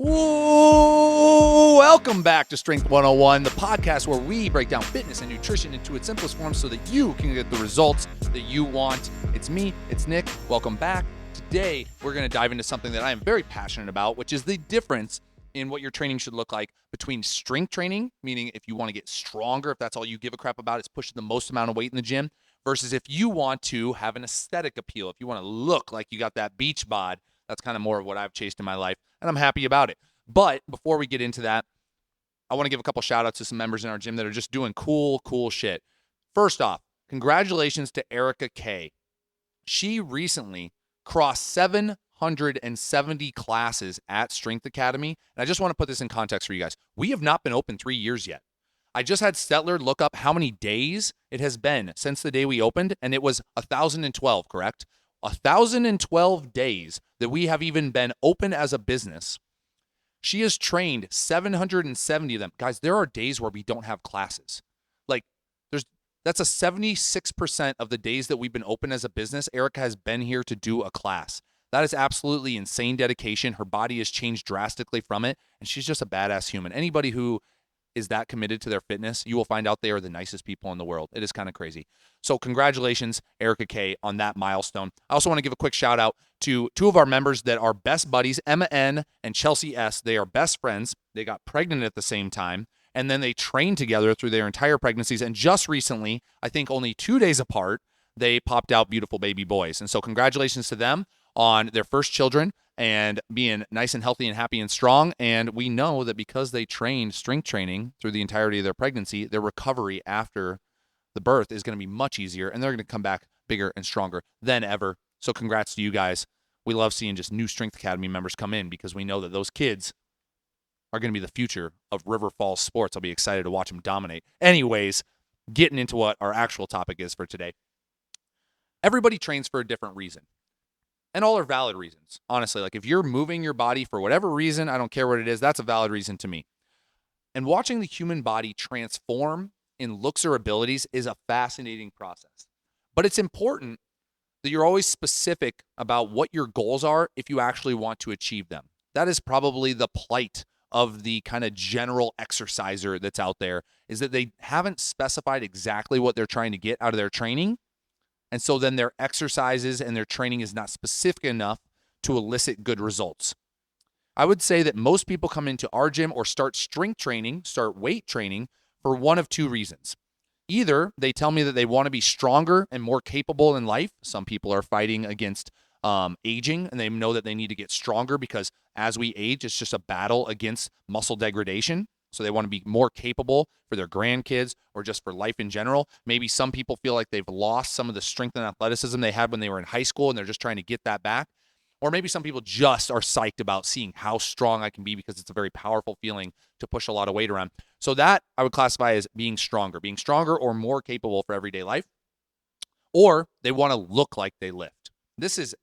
Ooh, welcome back to Strength 101, the podcast where we break down fitness and nutrition into its simplest form so that you can get the results that you want. It's me, it's Nick. Welcome back. Today, we're going to dive into something that I am very passionate about, which is the difference in what your training should look like between strength training, meaning if you want to get stronger, if that's all you give a crap about, it's pushing the most amount of weight in the gym, versus if you want to have an aesthetic appeal, if you want to look like you got that beach bod. That's kind of more of what I've chased in my life, and I'm happy about it. But before we get into that, I want to give a couple shout outs to some members in our gym that are just doing cool shit. First off, congratulations to Erica K. She recently crossed 770 classes at Strength Academy. And I just want to put this in context for you guys. We have not been open 3 years yet. I just had Stetler look up how many days it has been since the day we opened, and it was 1,012, correct? 1,012 days that we have even been open as a business. She has trained 770 of them. Guys, there are days where we don't have classes. That's a 76% of the days that we've been open as a business. Erica has been here to do a class. That is absolutely insane dedication. Her body has changed drastically from it, and she's just a badass human. Anybody who is that committed to their fitness, you will find out they are the nicest people in the world. It is kind of crazy. So congratulations, Erica K, on that milestone. I also want to give a quick shout out to two of our members that are best buddies, Emma N and Chelsea S. They are best friends. They got pregnant at the same time, and then they trained together through their entire pregnancies. And just recently, I think only 2 days apart, they popped out beautiful baby boys. And so congratulations to them on their first children and being nice and healthy and happy and strong. And we know that because they trained strength training through the entirety of their pregnancy, their recovery after the birth is going to be much easier, and they're going to come back bigger and stronger than ever. So congrats to you guys. We love seeing just new Strength Academy members come in because we know that those kids are going to be the future of River Falls sports. I'll be excited to watch them dominate. Anyways, getting into what our actual topic is for today. Everybody trains for a different reason. And all are valid reasons, honestly. Like if you're moving your body for whatever reason, I don't care what it is, that's a valid reason to me. And watching the human body transform in looks or abilities is a fascinating process. But it's important that you're always specific about what your goals are if you actually want to achieve them. That is probably the plight of the kind of general exerciser that's out there, is that they haven't specified exactly what they're trying to get out of their training. And so then their exercises and their training is not specific enough to elicit good results. I would say that most people come into our gym or start strength training, start weight training for one of two reasons. Either they tell me that they want to be stronger and more capable in life. Some people are fighting against aging, and they know that they need to get stronger because as we age, it's just a battle against muscle degradation. So they want to be more capable for their grandkids or just for life in general. Maybe some people feel like they've lost some of the strength and athleticism they had when they were in high school, and they're just trying to get that back. Or maybe some people just are psyched about seeing how strong I can be because it's a very powerful feeling to push a lot of weight around. So that I would classify as being stronger or more capable for everyday life. Or they want to look like they lift. This is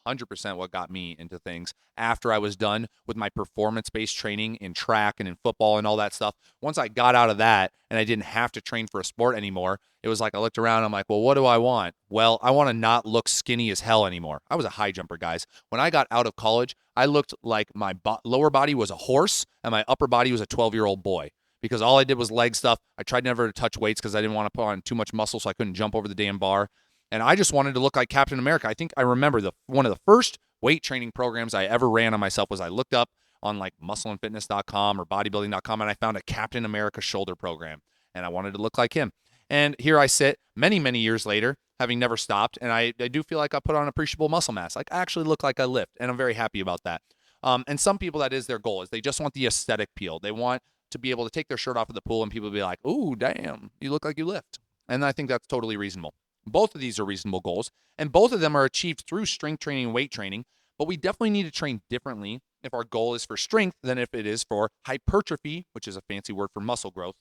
100% what got me into things after I was done with my performance-based training in track and in football and all that stuff. Once I got out of that and I didn't have to train for a sport anymore, it was like I looked around, I'm like, well, what do I want? Well, I want to not look skinny as hell anymore. I was a high jumper, guys. When I got out of college, I looked like my lower body was a horse and my upper body was a 12-year-old boy because all I did was leg stuff. I tried never to touch weights because I didn't want to put on too much muscle so I couldn't jump over the damn bar. And I just wanted to look like Captain America. I think I remember one of the first weight training programs I ever ran on myself was I looked up on like muscleandfitness.com or bodybuilding.com and I found a Captain America shoulder program and I wanted to look like him. And here I sit many, many years later, having never stopped. And I do feel like I put on appreciable muscle mass. Like I actually look like I lift, and I'm very happy about that. And some people, that is their goal, is they just want the aesthetic appeal. They want to be able to take their shirt off at the pool and people be like, ooh, damn, you look like you lift. And I think that's totally reasonable. Both of these are reasonable goals, and both of them are achieved through strength training and weight training, but we definitely need to train differently if our goal is for strength than if it is for hypertrophy, which is a fancy word for muscle growth,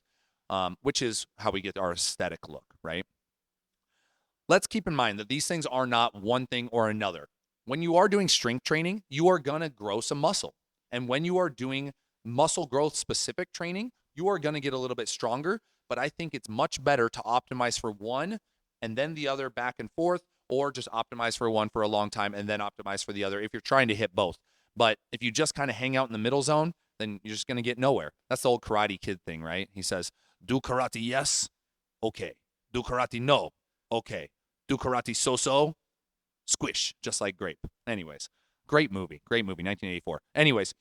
which is how we get our aesthetic look, right? Let's keep in mind that these things are not one thing or another. When you are doing strength training, you are going to grow some muscle. And when you are doing muscle growth specific training, you are going to get a little bit stronger, but I think it's much better to optimize for one and then the other back and forth, or just optimize for one for a long time and then optimize for the other if you're trying to hit both. But if you just kind of hang out in the middle zone, then you're just going to get nowhere. That's the old Karate Kid thing, right? He says, do karate, yes. Okay. Do karate, no. Okay. Do karate, so-so. Squish, just like grape. Anyways, great movie, 1984. Anyways,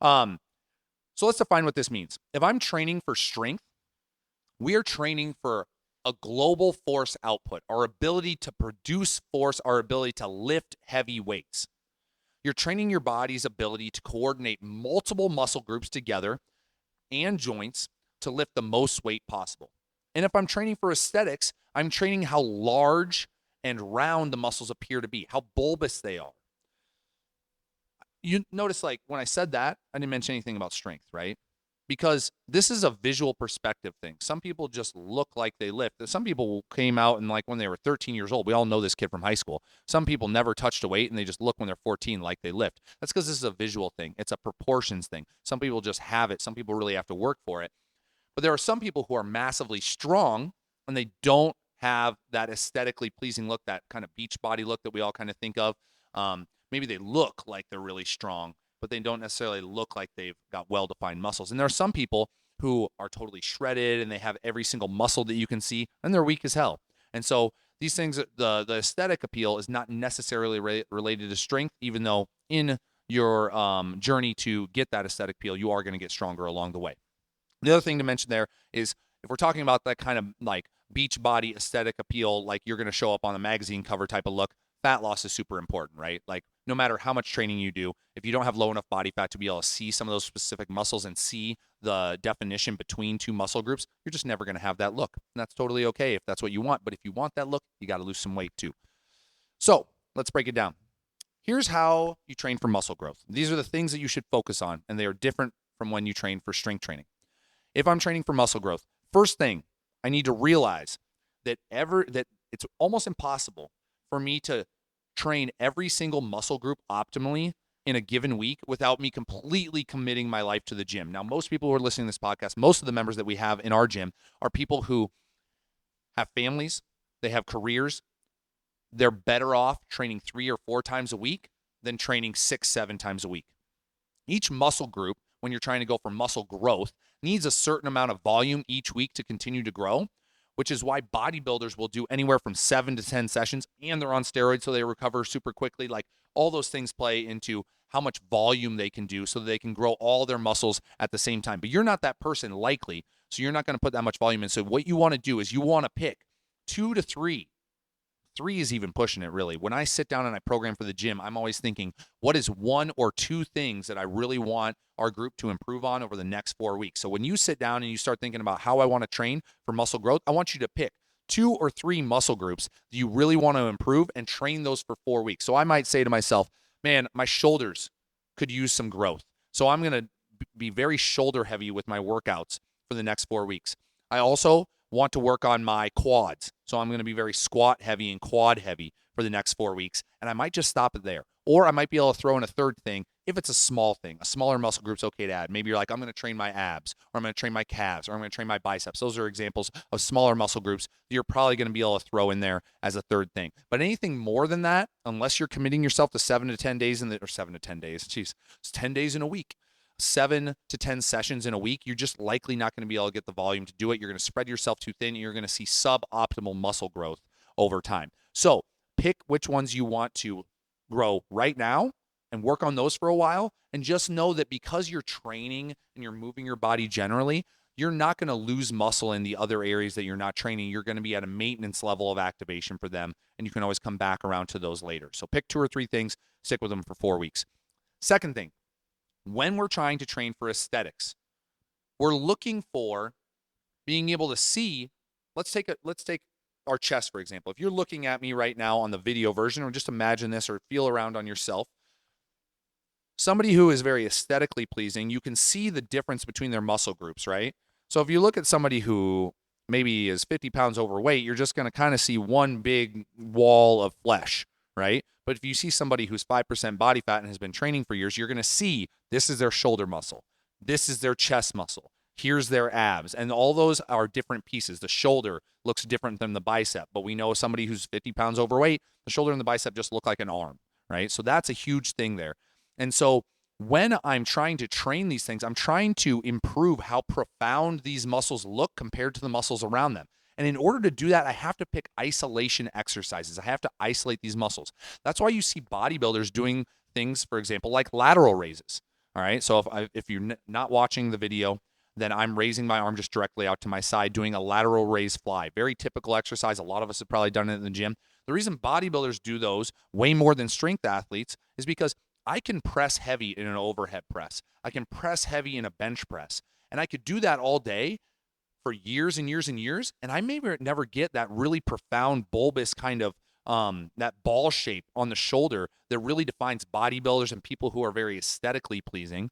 so let's define what this means. If I'm training for strength, we are training for a global force output, our ability to produce force, our ability to lift heavy weights. You're training your body's ability to coordinate multiple muscle groups together and joints to lift the most weight possible. And if I'm training for aesthetics, I'm training how large and round the muscles appear to be, how bulbous they are. You notice, like, when I said that, I didn't mention anything about strength, right? Because this is a visual perspective thing. Some people just look like they lift. Some people came out and, like, when they were 13 years old, we all know this kid from high school. Some people never touched a weight and they just look when they're 14 like they lift. That's because this is a visual thing. It's a proportions thing. Some people just have it. Some people really have to work for it. But there are some people who are massively strong and they don't have that aesthetically pleasing look, that kind of beach body look that we all kind of think of. Maybe they look like they're really strong, but they don't necessarily look like they've got well-defined muscles. And there are some people who are totally shredded and they have every single muscle that you can see, and they're weak as hell. And so these things, the aesthetic appeal is not necessarily related to strength, even though in your journey to get that aesthetic appeal, you are going to get stronger along the way. The other thing to mention there is, if we're talking about that kind of like beach body aesthetic appeal, like you're going to show up on a magazine cover type of look, fat loss is super important, right? Like, no matter how much training you do, if you don't have low enough body fat to be able to see some of those specific muscles and see the definition between two muscle groups, you're just never going to have that look. And that's totally okay if that's what you want. But if you want that look, you got to lose some weight too. So let's break it down. Here's how you train for muscle growth. These are the things that you should focus on, and they are different from when you train for strength training. If I'm training for muscle growth, first thing, I need to realize that it's almost impossible for me to train every single muscle group optimally in a given week without me completely committing my life to the gym. Now, most people who are listening to this podcast, most of the members that we have in our gym are people who have families, they have careers. They're better off training 3 or 4 times a week than training 6, 7 times a week. Each muscle group, when you're trying to go for muscle growth, needs a certain amount of volume each week to continue to grow, which is why bodybuilders will do anywhere from 7 to 10 sessions, and they're on steroids so they recover super quickly. Like, all those things play into how much volume they can do so that they can grow all their muscles at the same time. But you're not that person, likely, so you're not going to put that much volume in. So what you want to do is you want to pick 2 to 3. 3 is even pushing it, really. When I sit down and I program for the gym, I'm always thinking, what is 1 or 2 things that I really want our group to improve on over the next 4 weeks? So when you sit down and you start thinking about how I want to train for muscle growth, I want you to pick 2 or 3 muscle groups that you really want to improve and train those for 4 weeks. So I might say to myself, man, my shoulders could use some growth. So I'm going to be very shoulder heavy with my workouts for the next 4 weeks. I also want to work on my quads. So I'm going to be very squat heavy and quad heavy for the next 4 weeks. And I might just stop it there. Or I might be able to throw in a third thing if it's a small thing. A smaller muscle group's okay to add. Maybe you're like, I'm going to train my abs, or I'm going to train my calves, or I'm going to train my biceps. Those are examples of smaller muscle groups that you're probably going to be able to throw in there as a third thing. But anything more than that, unless you're committing yourself to 7 to 10 days or 7 to 10 days, geez, it's 10 days in a week. 7 to 10 sessions in a week, you're just likely not going to be able to get the volume to do it. You're going to spread yourself too thin, and you're going to see suboptimal muscle growth over time. So pick which ones you want to grow right now and work on those for a while. And just know that because you're training and you're moving your body generally, you're not going to lose muscle in the other areas that you're not training. You're going to be at a maintenance level of activation for them, and you can always come back around to those later. So pick 2 or 3 things, stick with them for 4 weeks. Second thing, when we're trying to train for aesthetics, we're looking for being able to see, let's take our chest, for example. If you're looking at me right now on the video version, or just imagine this or feel around on yourself, somebody who is very aesthetically pleasing, you can see the difference between their muscle groups, right? So if you look at somebody who maybe is 50 pounds overweight, you're just going to kind of see one big wall of flesh, right? But if you see somebody who's 5% body fat and has been training for years, you're going to see this is their shoulder muscle. This is their chest muscle. Here's their abs. And all those are different pieces. The shoulder looks different than the bicep, but we know somebody who's 50 pounds overweight, the shoulder and the bicep just look like an arm, right? So that's a huge thing there. And so when I'm trying to train these things, I'm trying to improve how profound these muscles look compared to the muscles around them. And in order to do that, I have to pick isolation exercises. I have to isolate these muscles. That's why you see bodybuilders doing things, for example, like lateral raises. All right. So if you're not watching the video, then I'm raising my arm just directly out to my side, doing a lateral raise fly. Very typical exercise. A lot of us have probably done it in the gym. The reason bodybuilders do those way more than strength athletes is because I can press heavy in an overhead press. I can press heavy in a bench press. And I could do that all day for years and years and years. And I may never get that really profound bulbous kind of that ball shape on the shoulder that really defines bodybuilders and people who are very aesthetically pleasing.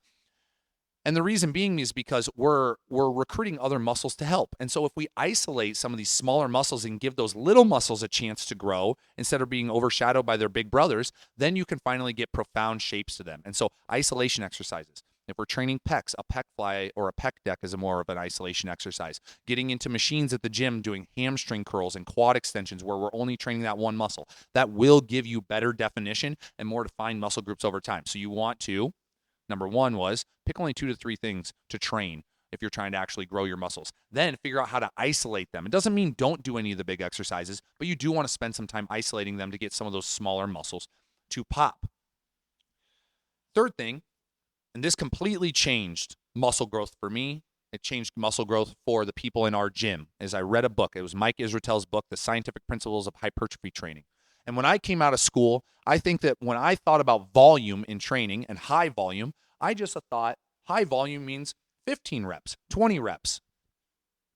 And the reason being is because we're recruiting other muscles to help. And so if we isolate some of these smaller muscles and give those little muscles a chance to grow instead of being overshadowed by their big brothers, then you can finally get profound shapes to them. And so isolation exercises. If we're training pecs, a pec fly or a pec deck is more of an isolation exercise. Getting into machines at the gym, doing hamstring curls and quad extensions where we're only training that one muscle, that will give you better definition and more defined muscle groups over time. So you want to, number one was pick only 2 to 3 things to train if you're trying to actually grow your muscles. Then figure out how to isolate them. It doesn't mean don't do any of the big exercises, but you do want to spend some time isolating them to get some of those smaller muscles to pop. Third thing, and this completely changed muscle growth for me. It changed muscle growth for the people in our gym. As I read a book, it was Mike Israetel's book, The Scientific Principles of Hypertrophy Training. And when I came out of school, I think that when I thought about volume in training and high volume, I just thought high volume means 15 reps, 20 reps.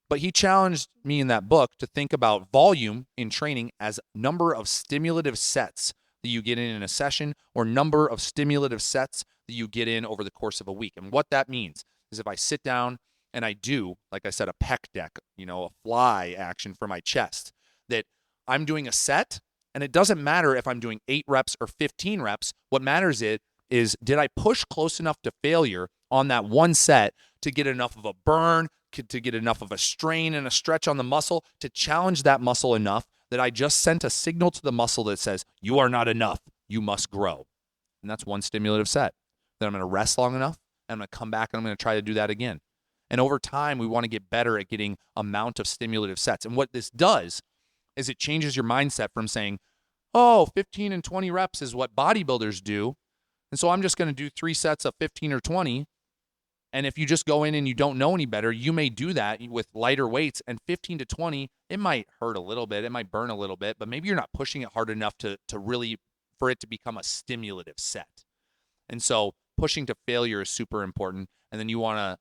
But he challenged me in that book to think about volume in training as number of stimulative sets that you get in a session or number of stimulative sets that you get in over the course of a week. And what that means is if I sit down and I do, like I said, a pec deck, a fly action for my chest, that I'm doing a set. And it doesn't matter if I'm doing 8 reps or 15 reps. What matters is did I push close enough to failure on that one set to get enough of a burn, to get enough of a strain and a stretch on the muscle to challenge that muscle enough that I just sent a signal to the muscle that says, you are not enough, you must grow. And that's one stimulative set. Then I'm going to rest long enough, and I'm going to come back and I'm going to try to do that again. And over time, we want to get better at getting amount of stimulative sets. And what this does is it changes your mindset from saying, oh, 15 and 20 reps is what bodybuilders do. And so I'm just going to do 3 sets of 15 or 20. And if you just go in and you don't know any better, you may do that with lighter weights, and 15 to 20, it might hurt a little bit. It might burn a little bit, but maybe you're not pushing it hard enough to really, for it to become a stimulative set. And so pushing to failure is super important. And then you want to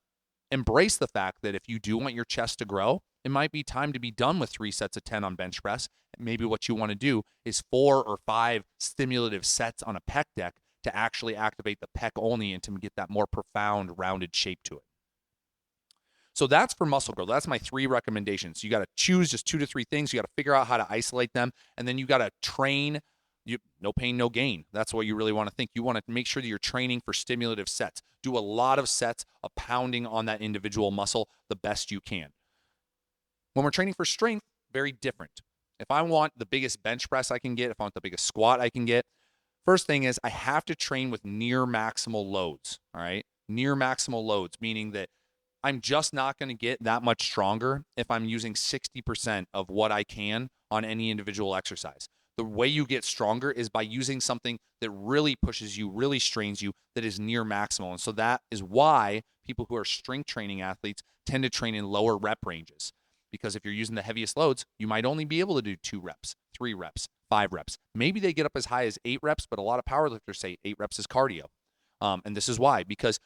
embrace the fact that if you do want your chest to grow, it might be time to be done with 3 sets of 10 on bench press. Maybe what you want to do is 4 or 5 stimulative sets on a pec deck to actually activate the pec only and to get that more profound, rounded shape to it. So that's for muscle growth. That's my 3 recommendations. You got to choose just 2 to 3 things. You got to figure out how to isolate them. And then you got to train. No pain, no gain. That's what you really want to think. You want to make sure that you're training for stimulative sets. Do a lot of sets of pounding on that individual muscle the best you can. When we're training for strength, very different. If I want the biggest bench press I can get, if I want the biggest squat I can get, first thing is I have to train with near maximal loads, all right? Near maximal loads, meaning that I'm just not going to get that much stronger if I'm using 60% of what I can on any individual exercise. The way you get stronger is by using something that really pushes you, really strains you, that is near maximal. And so that is why people who are strength training athletes tend to train in lower rep ranges. Because if you're using the heaviest loads, you might only be able to do 2 reps, 3 reps, 5 reps. Maybe they get up as high as 8 reps, but a lot of powerlifters say 8 reps is cardio. And this is why, because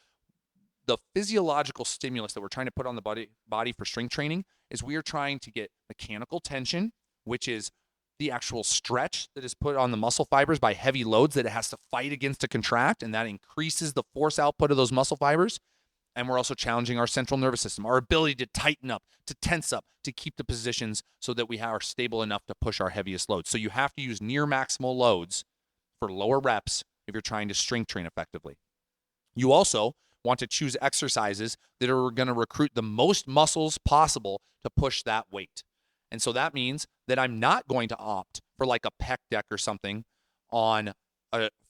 the physiological stimulus that we're trying to put on the body for strength training is we are trying to get mechanical tension, which is the actual stretch that is put on the muscle fibers by heavy loads that it has to fight against to contract, and that increases the force output of those muscle fibers. And we're also challenging our central nervous system, our ability to tighten up, to tense up, to keep the positions so that we are stable enough to push our heaviest loads. So you have to use near maximal loads for lower reps if you're trying to strength train effectively. You also want to choose exercises that are going to recruit the most muscles possible to push that weight. And so that means that I'm not going to opt for like a pec deck or something on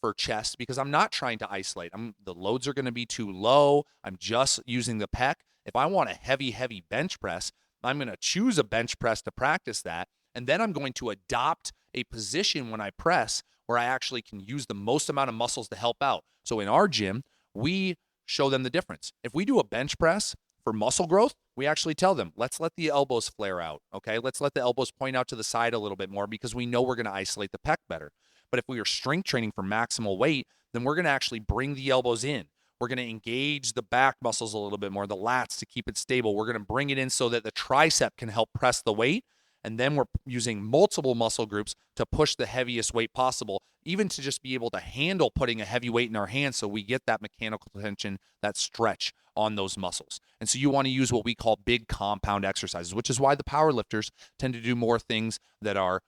for chest because I'm not trying to isolate. The loads are going to be too low. I'm just using the pec. If I want a heavy, heavy bench press, I'm going to choose a bench press to practice that. And then I'm going to adopt a position when I press where I actually can use the most amount of muscles to help out. So in our gym, we show them the difference. If we do a bench press for muscle growth, we actually tell them, let's let the elbows flare out, okay? Let's let the elbows point out to the side a little bit more because we know we're going to isolate the pec better. But if we are strength training for maximal weight, then we're going to actually bring the elbows in. We're going to engage the back muscles a little bit more, the lats to keep it stable. We're going to bring it in so that the tricep can help press the weight. And then we're using multiple muscle groups to push the heaviest weight possible, even to just be able to handle putting a heavy weight in our hands so we get that mechanical tension, that stretch on those muscles. And so you want to use what we call big compound exercises, which is why the power lifters tend to do more things that are,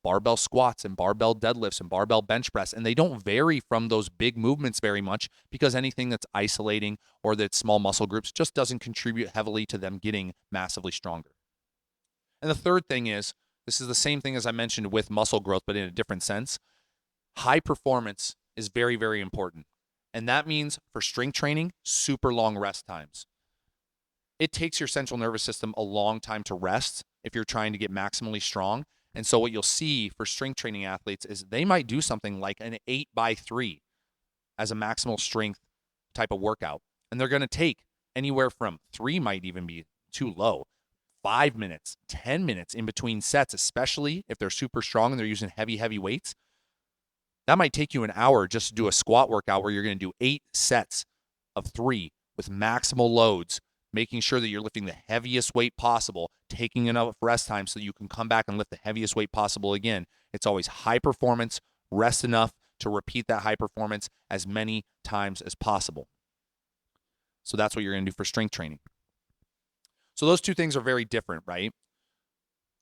barbell squats and barbell deadlifts and barbell bench press. And they don't vary from those big movements very much because anything that's isolating or that's small muscle groups just doesn't contribute heavily to them getting massively stronger. And the third thing is, this is the same thing as I mentioned with muscle growth, but in a different sense. High performance is very, very important. And that means for strength training, super long rest times. It takes your central nervous system a long time to rest if you're trying to get maximally strong. And so what you'll see for strength training athletes is they might do something like an 8x3 as a maximal strength type of workout. And they're going to take anywhere from 3 might even be too low, 5 minutes, 10 minutes in between sets, especially if they're super strong and they're using heavy, heavy weights. That might take you an hour just to do a squat workout where you're going to do 8 sets of 3 with maximal loads, making sure that you're lifting the heaviest weight possible, taking enough rest time so you can come back and lift the heaviest weight possible again. It's always high performance, rest enough to repeat that high performance as many times as possible. So that's what you're going to do for strength training. So those two things are very different, right?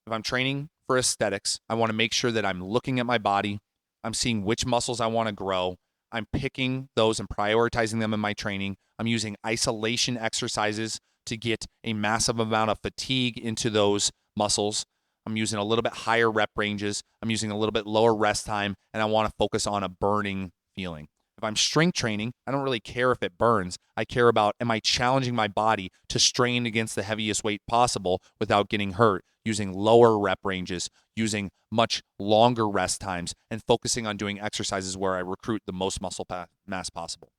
If I'm training for aesthetics, I want to make sure that I'm looking at my body, I'm seeing which muscles I want to grow, I'm picking those and prioritizing them in my training. I'm using isolation exercises to get a massive amount of fatigue into those muscles. I'm using a little bit higher rep ranges. I'm using a little bit lower rest time, and I want to focus on a burning feeling. If I'm strength training, I don't really care if it burns. I care about, am I challenging my body to strain against the heaviest weight possible without getting hurt, using lower rep ranges, using much longer rest times, and focusing on doing exercises where I recruit the most muscle mass possible.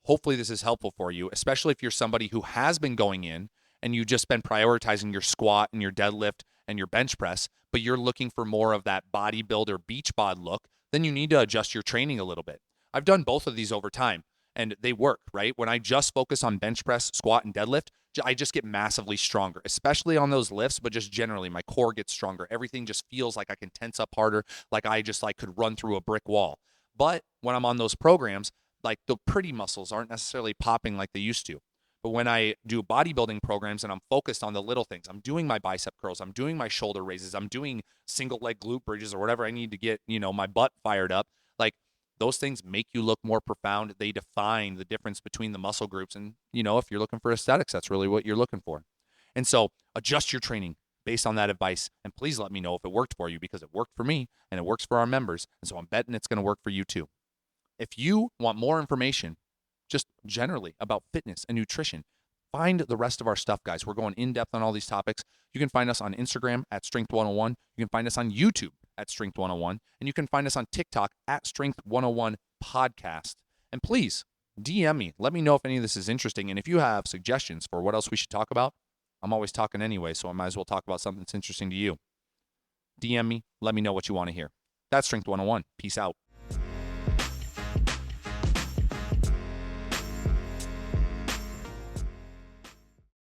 Hopefully this is helpful for you, especially if you're somebody who has been going in and you've just been prioritizing your squat and your deadlift and your bench press, but you're looking for more of that bodybuilder beach bod look, then you need to adjust your training a little bit. I've done both of these over time and they work, right? When I just focus on bench press, squat, and deadlift, I just get massively stronger, especially on those lifts, but just generally my core gets stronger. Everything just feels like I can tense up harder, like I just could run through a brick wall. But when I'm on those programs, like the pretty muscles aren't necessarily popping like they used to. But when I do bodybuilding programs and I'm focused on the little things, I'm doing my bicep curls, I'm doing my shoulder raises, I'm doing single leg glute bridges or whatever I need to get, my butt fired up. Like those things make you look more profound. They define the difference between the muscle groups. And, if you're looking for aesthetics, that's really what you're looking for. And so adjust your training based on that advice. And please let me know if it worked for you because it worked for me and it works for our members. And so I'm betting it's going to work for you too. If you want more information, just generally about fitness and nutrition, find the rest of our stuff, guys. We're going in depth on all these topics. You can find us on Instagram at Strength101. You can find us on YouTube at Strength101. And you can find us on TikTok at Strength101 Podcast. And please DM me. Let me know if any of this is interesting. And if you have suggestions for what else we should talk about, I'm always talking anyway, so I might as well talk about something that's interesting to you. DM me. Let me know what you want to hear. That's Strength101. Peace out.